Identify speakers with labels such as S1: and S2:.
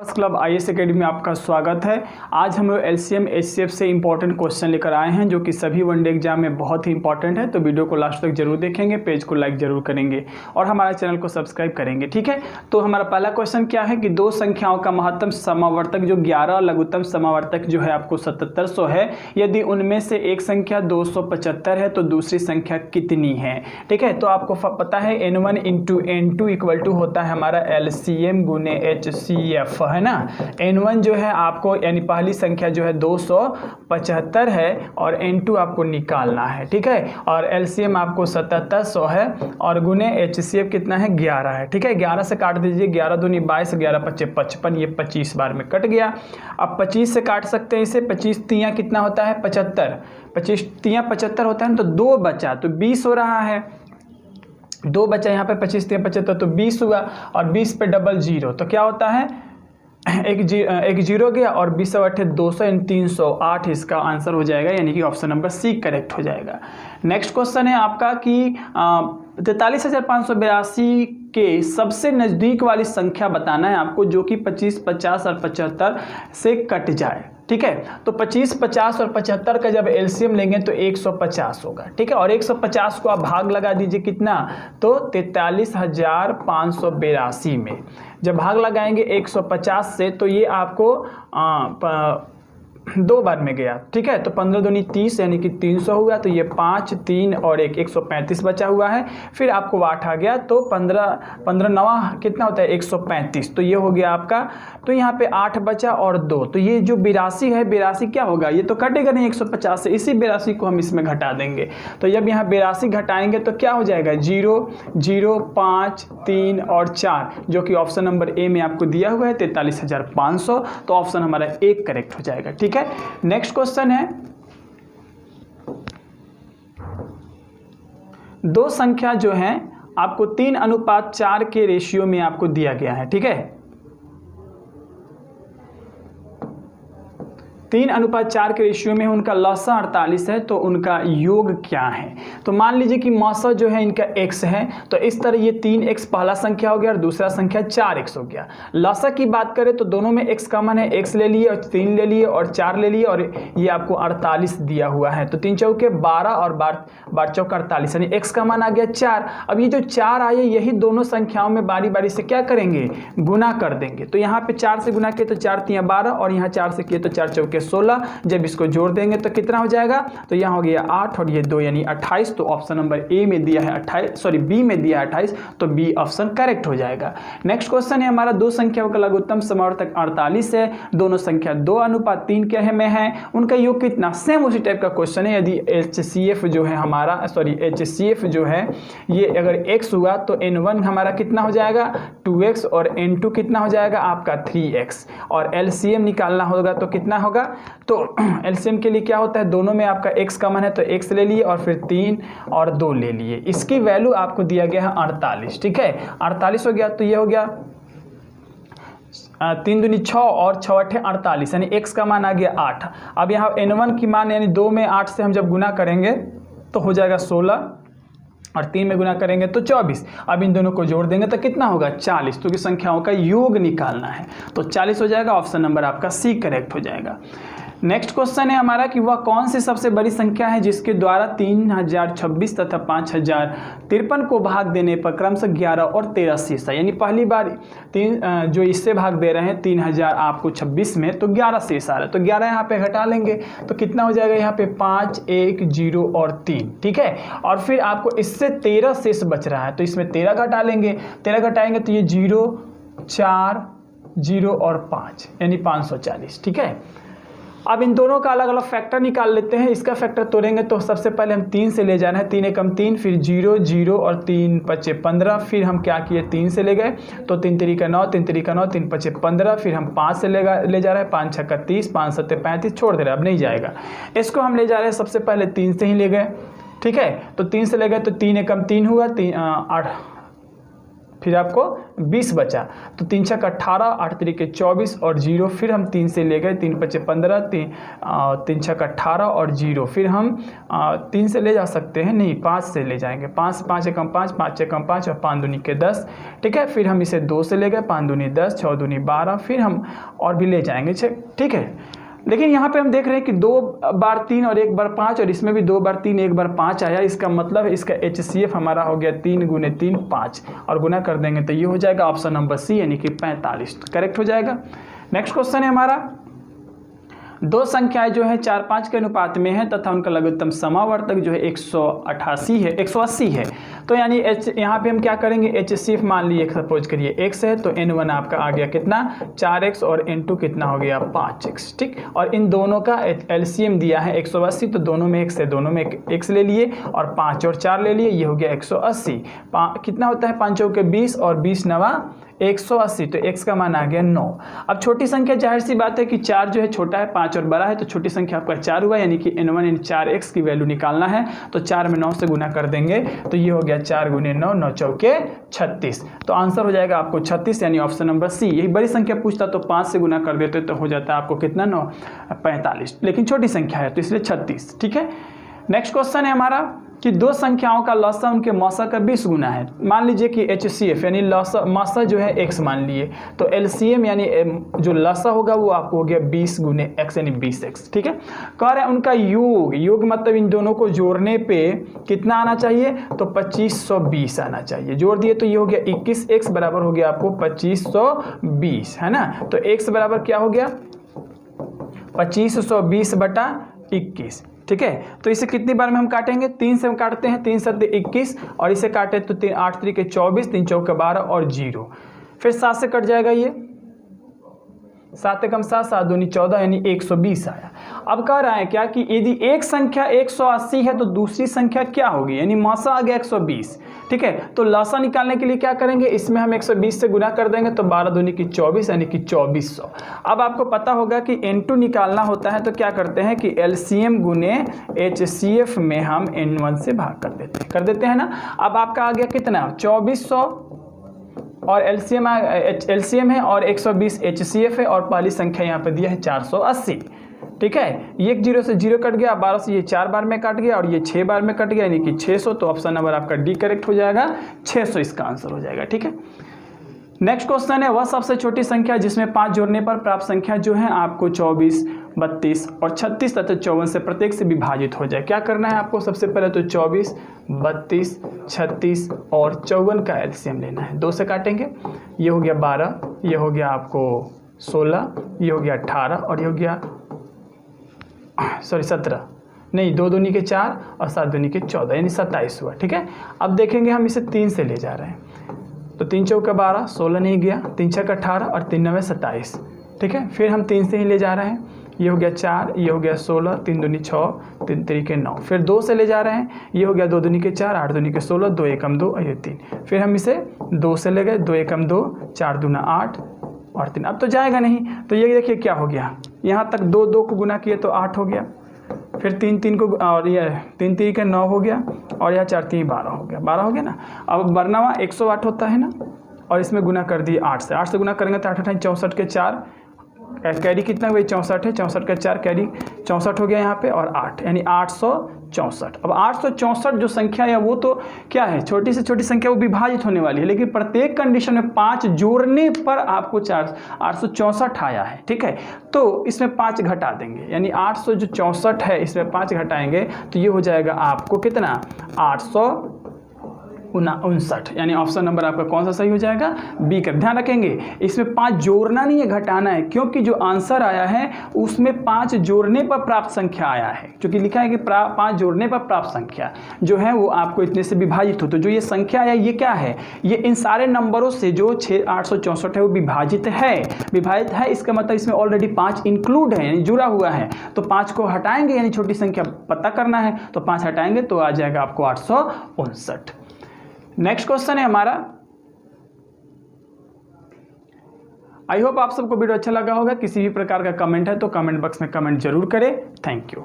S1: Club IAS academy में आपका स्वागत है। आज हम लोग एलसीएम एचसीएफ से इंपॉर्टेंट क्वेश्चन लेकर आए हैं जो कि सभी वनडे एग्जाम में बहुत ही इंपॉर्टेंट है। तो वीडियो को लास्ट तक जरूर देखेंगे, पेज को लाइक जरूर करेंगे और हमारे चैनल को सब्सक्राइब करेंगे। ठीक है, तो हमारा पहला क्वेश्चन क्या है कि दो संख्याओं का महत्तम समावर्तक जो 11 लघुत्तम समावर्तक जो है आपको 7700 है, यदि उनमें से एक संख्या 275 है तो दूसरी संख्या कितनी है। ठीक है, तो आपको पता है n1 into n2 equal to होता है हमारा LCM गुने HCF, है ना। n1 जो है आपको यानी पहली संख्या जो है 275 है और n2 आपको निकालना है। ठीक है, और LCM आपको 7700 है और गुने HCF कितना है 11 है। ठीक है, 11 से काट दीजिए, 11 दूनी 22, 11 पच्चे 55, ये 25 बार में कट गया। अब 25 से काट सकते हैं इसे, 25 तियां कितना होता है 75, 25 तियां 75 होता है ना, तो 2 बचा तो 20 हो रहा है। 2 बचा यहाँ पे, 25 तियां 75 तो 20 हुआ और 20 पे डबल जीरो तो क्या होता है एक जीरो गया और 20 से 8 200 यानी 308 इसका आंसर हो जाएगा, यानी कि ऑप्शन नंबर सी करेक्ट हो जाएगा। नेक्स्ट क्वेश्चन है आपका कि 43,582 के सबसे नज़दीक वाली संख्या बताना है आपको जो कि 25, 50 और 75 से कट जाए। ठीक है, तो 25, 50 और 75 का जब एलसीएम लेंगे तो 150 होगा। ठीक है, और 150 को आप भाग लगा दीजिए कितना, तो 43,582 में जब भाग लगाएंगे 150 से तो ये आपको 2 बार में गया। ठीक है, तो 15 दूनी 30 यानी कि 300 हुआ, तो ये 5, 3 और 1 135 बचा हुआ है। फिर आपको 8 आ गया तो 15 नवा कितना होता है 135, तो ये हो गया आपका। तो यहाँ पे 8 बचा और 2, तो ये जो 82 है, 82 क्या होगा, ये तो कटेगा नहीं 150 से, इसी 82 को हम इसमें घटा देंगे। तो जब यहाँ 82 घटाएंगे तो क्या हो जाएगा 0, 0, 5, 3 और 4, जो कि ऑप्शन नंबर ए में आपको दिया हुआ है 43,500, तो ऑप्शन हमारा एक करेक्ट हो जाएगा। ठीक है, नेक्स्ट क्वेश्चन है, दो संख्या जो है आपको 3:4 के रेशियो में आपको दिया गया है। ठीक है, 3:4 के रेशियो में उनका लसा 48 है, तो उनका योग क्या है। तो मान लीजिए कि मौसा जो है इनका x है, तो इस तरह ये 3x पहला संख्या हो गया और दूसरा संख्या 4x हो गया। लसा की बात करें तो दोनों में x कॉमन है, x ले लिए और 3 ले लिए और 4 ले लिए और ये आपको 48 दिया हुआ है। तो 3 चौके 12 और 12 चौके 48 यानी x कॉमन आ गया 4। अब ये जो 4 आए यही दोनों संख्याओं में बारी बारी से क्या करेंगे, गुना कर देंगे। तो यहाँ पे 4 से गुना किए तो 4 तियां 12 और यहाँ 4 से किए तो 4 चौके 16, जब इसको जोड़ देंगे तो कितना हो जाएगा, तो यहाँ हो गया 8 और ये 2 यानी 28। तो ऑप्शन नंबर ए में दिया है 28, सॉरी बी में दिया है 28, तो बी ऑप्शन करेक्ट हो जाएगा। नेक्स्ट क्वेश्चन है हमारा, दो संख्याओं का लघुत्तम समावर्तक 48 है, दोनों संख्या 2:3 के में है, उनका योग कितना। सेम उसी टाइप का क्वेश्चन है, यदि HCF जो है हमारा HCF जो है ये अगर x हुआ तो n1 हमारा कितना हो जाएगा 2x और n2 कितना हो जाएगा आपका 3x, और LCM निकालना होगा तो कितना होगा, तो LCM के लिए क्या होता है, दोनों में आपका x कॉमन है तो x ले लिए और फिर 3 और 2 ले लिए, इसकी वैल्यू आपको दिया गया है 48। ठीक है, 48 हो गया तो ये हो गया 3 दूनी 6 और 6 8 48 यानी x का मान आ गया 8। अब यहाँ n1 की मान यानी 2 में 8 से हम जब गुना करेंगे तो हो जाएगा 16 और 3 में गुना करेंगे तो 24। अब इन दोनों को जोड़ देंगे तो कितना होगा 40, क्योंकि संख्याओं का योग निकालना है, तो 40 हो जाएगा। ऑप्शन नंबर आपका सी करेक्ट हो जाएगा। नेक्स्ट क्वेश्चन है हमारा कि वह कौन सी सबसे बड़ी संख्या है जिसके द्वारा 3026 तथा 5053 को भाग देने पर क्रमशः 11 और 13 शेष है। यानी पहली बार जो इससे भाग दे रहे हैं 3000 आपको 26 में, तो 11 शेष आ रहा है, तो 11 यहाँ पे घटा लेंगे तो कितना हो जाएगा यहाँ पे 5, 1, 0 और 3। ठीक है, और फिर आपको इससे 13 शेष बच रहा है तो इसमें 13 घटा लेंगे, 13 घटाएंगे तो ये 0, 4, 0 और 5 यानी 540। ठीक है, अब इन दोनों का अलग अलग फैक्टर निकाल लेते हैं। इसका फैक्टर तोड़ेंगे तो सबसे पहले हम 3 से ले जाना है, 3 एकम 3, फिर 0, 0 और 3 पचे 15। फिर हम क्या किए 3 से ले गए तो 3 3 का 9, 3 3 का 9, 3 पचे 15। फिर हम 5 से ले जा रहे हैं, 5 6 का 30, 5 7 35, छोड़ दे रहे हैं, अब नहीं जाएगा। इसको हम ले जा रहे हैं सबसे पहले 3 से ही ले गए। ठीक है, तो 3 से ले गए तो 3 एकम 3 हुआ, 8 फिर आपको 20 बचा, तो 3 छक 18, 8 तरीके 24 और 0, फिर हम 3 से ले गए, 3 पचे 15, 3 छक 18 और 0, फिर हम 3 से ले जा सकते हैं, नहीं 5 से ले जाएंगे, 5 5 एकम 5, 5 एकम 5 और 5 दूनी के 10, ठीक है। फिर हम इसे 2 से ले गए, 5 दूनी 10, 6 दूनी 12, फिर हम और भी ले जाएंगे, ठीक है। लेकिन यहाँ पे हम देख रहे हैं कि 2 बार 3 और 1 बार 5, और इसमें भी 2 बार 3 1 बार 5 आया। इसका मतलब है इसका HCF हमारा हो गया 3 गुने 3 5, और गुना कर देंगे तो ये हो जाएगा ऑप्शन नंबर सी यानी कि 45 करेक्ट हो जाएगा। नेक्स्ट क्वेश्चन है हमारा, दो संख्याएं जो है 4 5 के अनुपात में है तथा उनका लघुत्तम समावर्तक जो है 180 है। तो यानी यहाँ पे हम क्या करेंगे, HCF मान लीजिए सपोज करिए x है, तो n1 आपका आ गया कितना 4x और n2 कितना हो गया 5x, ठीक। और इन दोनों का LCM दिया है 180, तो दोनों में x है, दोनों में x ले लिए और 5 और 4 ले लिए, ये हो गया 180। कितना होता है 5 चौके 20 और 20 नवा 180, तो x का मान आ गया 9। अब छोटी संख्या जाहिर सी बात है कि 4 जो है छोटा है 5 और बड़ा है, तो छोटी संख्या आपका 4 हुआ, यानी कि n1 यानी 4x की वैल्यू निकालना है, तो 4 में 9 से गुना कर देंगे, तो ये हो गया 4 गुने 9, 9 चौके 36, तो आंसर हो जाएगा आपको 36 यानी ऑप्शन नंबर सी। यही बड़ी संख्या पूछता तो 5 से गुना कर देते तो हो जाता है आपको कितना 9 45, लेकिन छोटी संख्या है तो इसलिए 36, ठीक है। नेक्स्ट क्वेश्चन है हमारा कि दो संख्याओं का लसा उनके मौसा का 20 गुना है। मान लीजिए कि HCF यानी लसा मौसा जो है x मान लिए, तो LCM यानी जो लसा होगा वो आपको हो गया 20 गुने x यानी 20x, ठीक है। कह रहे हैं उनका योग मतलब इन दोनों को जोड़ने पे कितना आना चाहिए, तो 2520 आना चाहिए। जोड़ दिए तो ये हो गया 21x बराबर हो गया आपको 2520, है ना। तो x बराबर क्या हो गया 2520 बटा 21, ठीक है। तो इसे कितनी बार में हम काटेंगे, 3 से हम काटते हैं, 3 7 21 और इसे काटे तो 8 तरीके 24, 3 चौके 12 और 0, फिर 7 से कट जाएगा, ये 7 एकम 7, 7 दूनी 14 यानी 120 आया। अब कह रहा है क्या कि यदि एक संख्या 180 है तो दूसरी संख्या क्या होगी, यानी मौसा आ गया 120, ठीक है। तो लसा निकालने के लिए क्या करेंगे, इसमें हम 120 से गुना कर देंगे, तो 12 दूनी की 24 यानी कि 2400। अब आपको पता होगा कि n2 निकालना होता है तो क्या करते हैं कि LCM गुने HCF में हम n1 से भाग कर देते हैं ना। अब आपका आ गया कितना 2400 और LCM है और 120 HCF है, और पहली संख्या यहाँ पे दिया है 480, ठीक है। ये 0 से 0 कट गया, 12 से ये 4 बार में कट गया और ये 6 बार में कट गया यानी कि 600, तो ऑप्शन नंबर आपका डी करेक्ट हो जाएगा, 600 इसका आंसर हो जाएगा, ठीक है। नेक्स्ट क्वेश्चन है, वह सबसे छोटी संख्या जिसमें 5 जोड़ने पर प्राप्त संख्या जो है आपको 24 32 और 36 तथा 54 से प्रत्येक से विभाजित हो जाए। क्या करना है आपको, सबसे पहले तो 24 32 36 और 54 का LCM लेना है। 2 से काटेंगे, ये हो गया 12, ये हो गया आपको 16, ये हो गया 18 और ये हो गया 17, नहीं 2 दूनी के 4 और 7 दूनी के 14 यानी 27 हुआ, ठीक है। अब देखेंगे हम इसे 3 से ले जा रहे हैं, तो 3 चौके 12 16 नहीं गया, 3 छक 18 और 3 9 27, ठीक है। फिर हम 3 से ही ले जा रहे हैं, ये हो गया 4, ये हो गया 16, 3 दूनी 6, 3 तरीके 9, फिर 2 से ले जा रहे हैं, ये हो गया 2 दूनी के 4, 8 दूनी के 16, 2 एकम 2 और ये 3, फिर हम इसे 2 से ले गए, 2 एकम 2, 4 दूना 8 और 3, अब तो जाएगा नहीं, तो ये देखिए क्या हो गया, यहाँ तक 2 2 को गुना किए तो 8 हो गया, फिर 3 3 को और ये 3 3 के 9 हो गया और यह 4 3 12 हो गया, 12 हो गया ना। अब बरनवा 108 होता है ना, और इसमें गुना कर दिए 8 से गुना करेंगे तो 8 8 64 के 4, कैरी कितना हुआ 64 है, 64 का 4 कैरी 64 हो गया यहाँ पे, और 8 यानी 864। अब 864 जो संख्या है वो तो क्या है, छोटी से छोटी संख्या वो विभाजित होने वाली है, लेकिन प्रत्येक कंडीशन में 5 जोड़ने पर आपको 864 आया है, ठीक है। तो इसमें 5 घटा देंगे, यानी 864 है, इसमें 5 घटाएंगे तो ये हो जाएगा आपको कितना 859, यानी ऑप्शन नंबर आपका कौन सा सही हो जाएगा, बी का। ध्यान रखेंगे इसमें 5 जोड़ना नहीं है, घटाना है, क्योंकि जो आंसर आया है उसमें 5 जोड़ने पर प्राप्त संख्या आया है, क्योंकि लिखा है कि 5 जोड़ने पर प्राप्त संख्या जो है वो आपको इतने से विभाजित हो। तो जो ये संख्या आया ये क्या है, ये इन सारे नंबरों से जो 864 है वो विभाजित है, इसका मतलब इसमें ऑलरेडी 5 इंक्लूड है, यानी जुड़ा हुआ है। तो 5 को हटाएंगे, यानी छोटी संख्या पता करना है, तो 5 हटाएंगे तो आ जाएगा आपको 859। नेक्स्ट क्वेश्चन है हमारा, आई होप आप सबको वीडियो अच्छा लगा होगा। किसी भी प्रकार का कमेंट है तो कमेंट बॉक्स में कमेंट जरूर करें। Thank you.